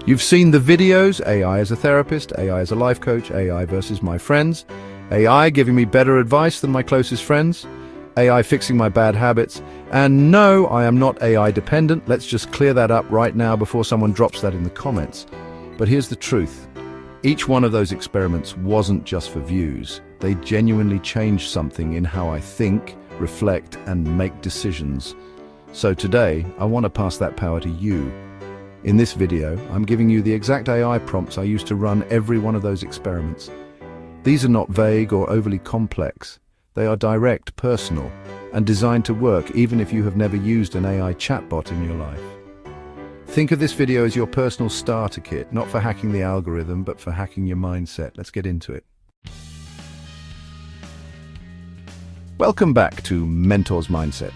You've seen the videos, AI as a therapist, AI as a life coach, AI versus my friends, AI giving me better advice than my closest friends, AI fixing my bad habits, and no, I am not AI dependent. Let's just clear that up right now before someone drops that in the comments. But here's the truth. Each one of those experiments wasn't just for views. They genuinely changed something in how I think, reflect, and make decisions. So today, I want to pass that power to you. In this video, I'm giving you the exact AI prompts I used to run every one of those experiments. These are not vague or overly complex. They are direct, personal, and designed to work even if you have never used an AI chatbot in your life. Think of this video as your personal starter kit, not for hacking the algorithm, but for hacking your mindset. Let's get into it. Welcome back to Mentor's Mindset.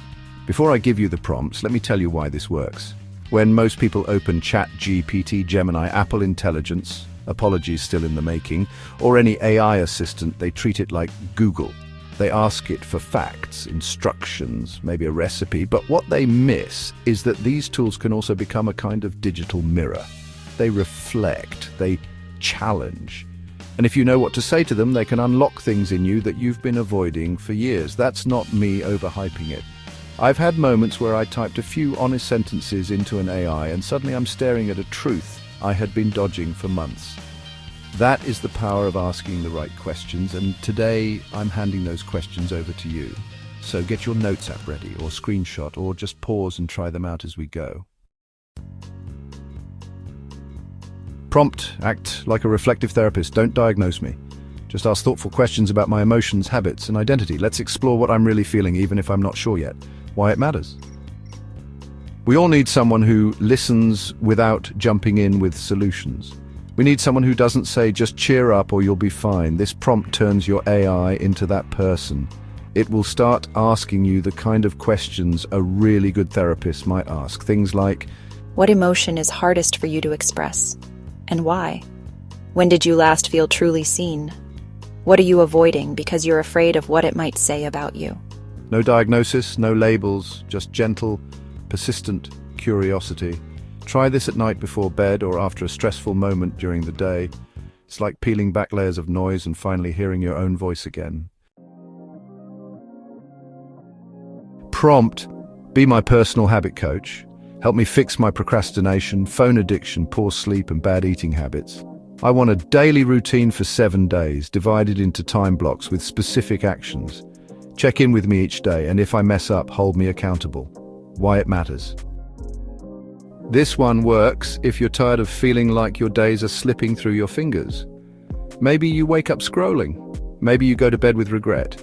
Before I give you the prompts, let me tell you why this works. When most people open ChatGPT, Gemini, Apple Intelligence, apologies still in the making, or any AI assistant, they treat it like Google. They ask it for facts, instructions, maybe a recipe, but what they miss is that these tools can also become a kind of digital mirror. They reflect, they challenge. And if you know what to say to them, they can unlock things in you that you've been avoiding for years. That's not me overhyping it. I've had moments where I typed a few honest sentences into an AI and suddenly I'm staring at a truth I had been dodging for months. That is the power of asking the right questions, and today I'm handing those questions over to you. So get your notes app ready, or screenshot, or just pause and try them out as we go. Prompt: act like a reflective therapist. Don't diagnose me. Just ask thoughtful questions about my emotions, habits, and identity. Let's explore what I'm really feeling, even if I'm not sure yet. Why it matters. We all need someone who listens without jumping in with solutions. We need someone who doesn't say, just cheer up or you'll be fine. This prompt turns your AI into that person. It will start asking you the kind of questions a really good therapist might ask. Things like, what emotion is hardest for you to express? And why? When did you last feel truly seen? What are you avoiding because you're afraid of what it might say about you? No diagnosis, no labels, just gentle, persistent curiosity. Try this at night before bed or after a stressful moment during the day. It's like peeling back layers of noise and finally hearing your own voice again. Prompt: be my personal habit coach. Help me fix my procrastination, phone addiction, poor sleep, and bad eating habits. I want a daily routine for 7 days, divided into time blocks with specific actions. Check in with me each day, and if I mess up, hold me accountable. Why it matters. This one works if you're tired of feeling like your days are slipping through your fingers. Maybe you wake up scrolling. Maybe you go to bed with regret.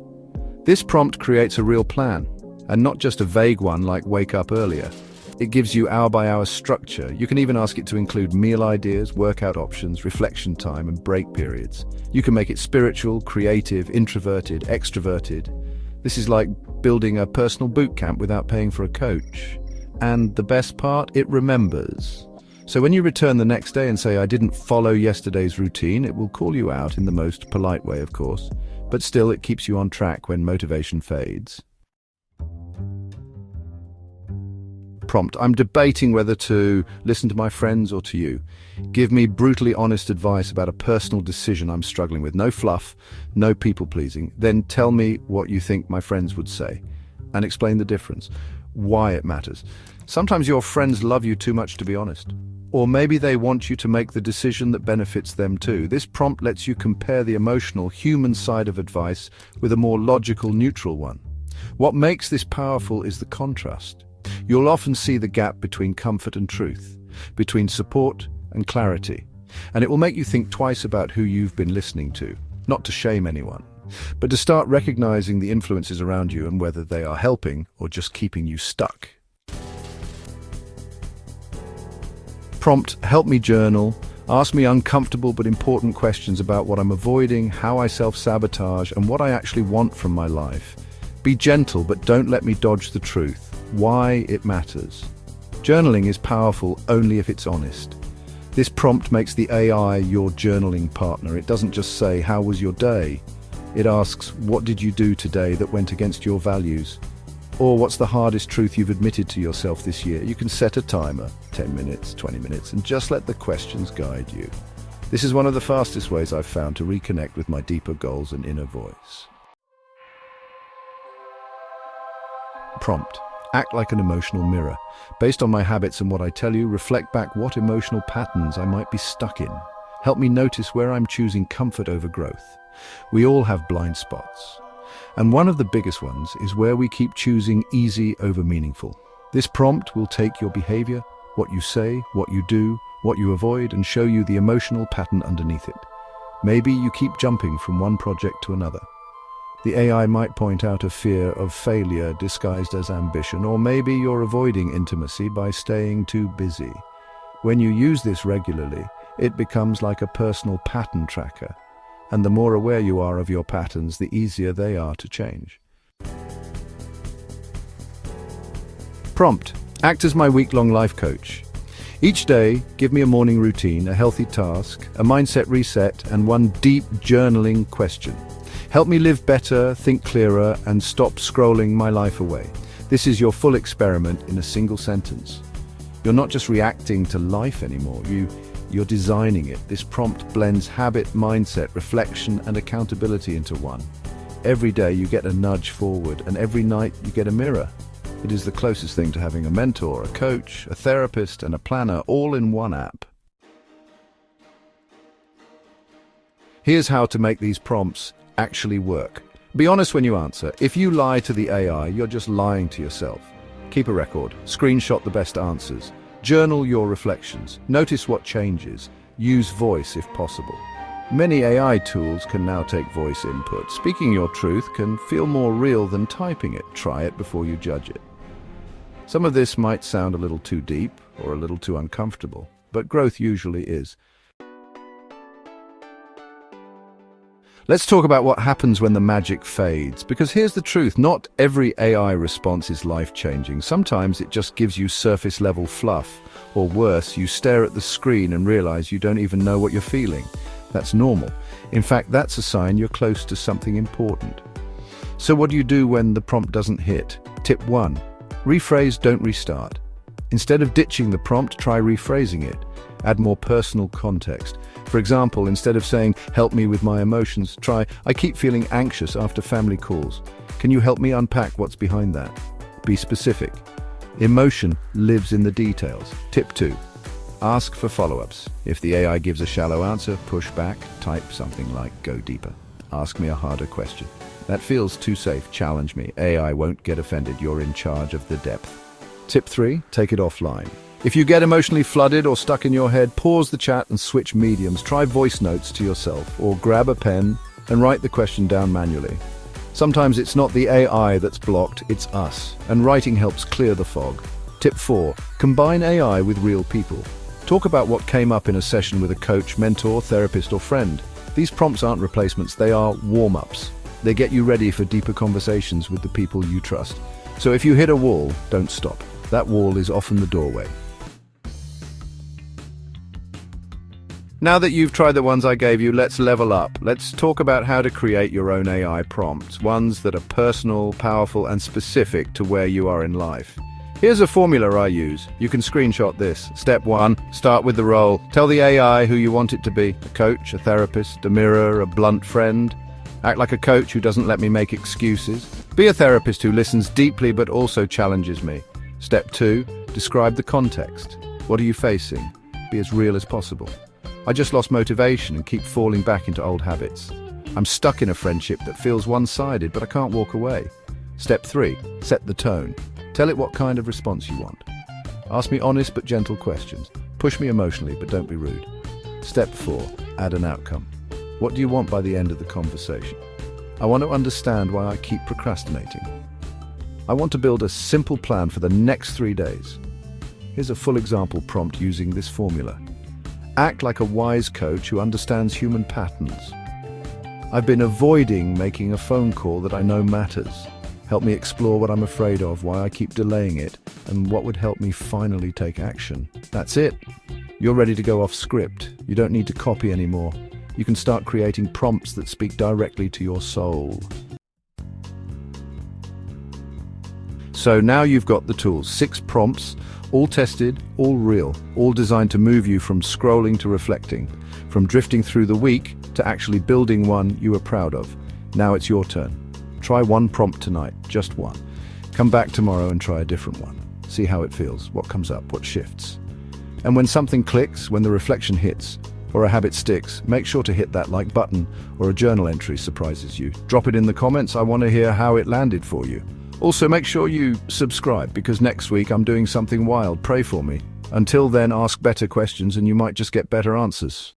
This prompt creates a real plan, and not just a vague one like wake up earlier. It gives you hour-by-hour structure. You can even ask it to include meal ideas, workout options, reflection time, and break periods. You can make it spiritual, creative, introverted, extroverted. This is like building a personal boot camp without paying for a coach. And the best part, it remembers. So when you return the next day and say, I didn't follow yesterday's routine, it will call you out in the most polite way, of course. But still, it keeps you on track when motivation fades. Prompt: I'm debating whether to listen to my friends or to you. Give me brutally honest advice about a personal decision I'm struggling with. No fluff, no people-pleasing. Then tell me what you think my friends would say, and explain the difference. Why it matters. Sometimes your friends love you too much to be honest. Or maybe they want you to make the decision that benefits them too. This prompt lets you compare the emotional, human side of advice with a more logical, neutral one. What makes this powerful is the contrast. You'll often see the gap between comfort and truth, between support and clarity, and it will make you think twice about who you've been listening to, not to shame anyone, but to start recognizing the influences around you and whether they are helping or just keeping you stuck. Prompt: help me journal. Ask me uncomfortable but important questions about what I'm avoiding, how I self-sabotage, and what I actually want from my life. Be gentle, but don't let me dodge the truth. Why it matters. Journaling is powerful only if it's honest. This prompt makes the AI your journaling partner. It doesn't just say, how was your day? It asks, what did you do today that went against your values? Or what's the hardest truth you've admitted to yourself this year? You can set a timer, 10 minutes, 20 minutes, and just let the questions guide you. This is one of the fastest ways I've found to reconnect with my deeper goals and inner voice. Prompt. Act like an emotional mirror. Based on my habits and what I tell you, reflect back what emotional patterns I might be stuck in. Help me notice where I'm choosing comfort over growth. We all have blind spots. And one of the biggest ones is where we keep choosing easy over meaningful. This prompt will take your behavior, what you say, what you do, what you avoid, and show you the emotional pattern underneath it. Maybe you keep jumping from one project to another. The AI might point out a fear of failure disguised as ambition, or maybe you're avoiding intimacy by staying too busy. When you use this regularly, it becomes like a personal pattern tracker. And the more aware you are of your patterns, the easier they are to change. Prompt. Act as my week-long life coach. Each day, give me a morning routine, a healthy task, a mindset reset, and one deep journaling question. Help me live better, think clearer, and stop scrolling my life away. This is your full experiment in a single sentence. You're not just reacting to life anymore, you're designing it. This prompt blends habit, mindset, reflection, and accountability into one. Every day you get a nudge forward, and every night you get a mirror. It is the closest thing to having a mentor, a coach, a therapist, and a planner all in one app. Here's how to make these prompts actually work. Be honest when you answer. If you lie to the AI, you're just lying to yourself. Keep a record. Screenshot the best answers. Journal your reflections. Notice what changes. Use voice if possible. Many AI tools can now take voice input. Speaking your truth can feel more real than typing it. Try it before you judge it. Some of this might sound a little too deep or a little too uncomfortable, but growth usually is. Let's talk about what happens when the magic fades, because here's the truth, not every AI response is life-changing. Sometimes it just gives you surface-level fluff, or worse, you stare at the screen and realize you don't even know what you're feeling. That's normal. In fact, that's a sign you're close to something important. So what do you do when the prompt doesn't hit? Tip 1. Rephrase, don't restart. Instead of ditching the prompt, try rephrasing it. Add more personal context. For example, instead of saying, help me with my emotions, try, I keep feeling anxious after family calls. Can you help me unpack what's behind that? Be specific. Emotion lives in the details. Tip 2. Ask for follow-ups. If the AI gives a shallow answer, push back, type something like, go deeper. Ask me a harder question. That feels too safe, challenge me. AI won't get offended, you're in charge of the depth. Tip 3. Take it offline. If you get emotionally flooded or stuck in your head, pause the chat and switch mediums. Try voice notes to yourself, or grab a pen and write the question down manually. Sometimes it's not the AI that's blocked, it's us, and writing helps clear the fog. Tip 4. Combine AI with real people. Talk about what came up in a session with a coach, mentor, therapist, or friend. These prompts aren't replacements, they are warm-ups. They get you ready for deeper conversations with the people you trust. So if you hit a wall, don't stop. That wall is often the doorway. Now that you've tried the ones I gave you, let's level up. Let's talk about how to create your own AI prompts, ones that are personal, powerful, and specific to where you are in life. Here's a formula I use. You can screenshot this. Step 1, start with the role. Tell the AI who you want it to be. A coach, a therapist, a mirror, a blunt friend. Act like a coach who doesn't let me make excuses. Be a therapist who listens deeply but also challenges me. Step 2, describe the context. What are you facing? Be as real as possible. I just lost motivation and keep falling back into old habits. I'm stuck in a friendship that feels one-sided, but I can't walk away. Step 3, set the tone. Tell it what kind of response you want. Ask me honest but gentle questions. Push me emotionally, but don't be rude. Step 4, add an outcome. What do you want by the end of the conversation? I want to understand why I keep procrastinating. I want to build a simple plan for the next 3 days. Here's a full example prompt using this formula. Act like a wise coach who understands human patterns. I've been avoiding making a phone call that I know matters. Help me explore what I'm afraid of, why I keep delaying it, and what would help me finally take action. That's it. You're ready to go off script. You don't need to copy anymore. You can start creating prompts that speak directly to your soul. So now you've got the tools, 6 prompts, all tested, all real, all designed to move you from scrolling to reflecting, from drifting through the week to actually building one you are proud of. Now it's your turn. Try one prompt tonight, just one. Come back tomorrow and try a different one. See how it feels, what comes up, what shifts. And when something clicks, when the reflection hits, or a habit sticks, make sure to hit that like button, or a journal entry surprises you. Drop it in the comments, I want to hear how it landed for you. Also, make sure you subscribe, because next week I'm doing something wild. Pray for me. Until then, ask better questions and you might just get better answers.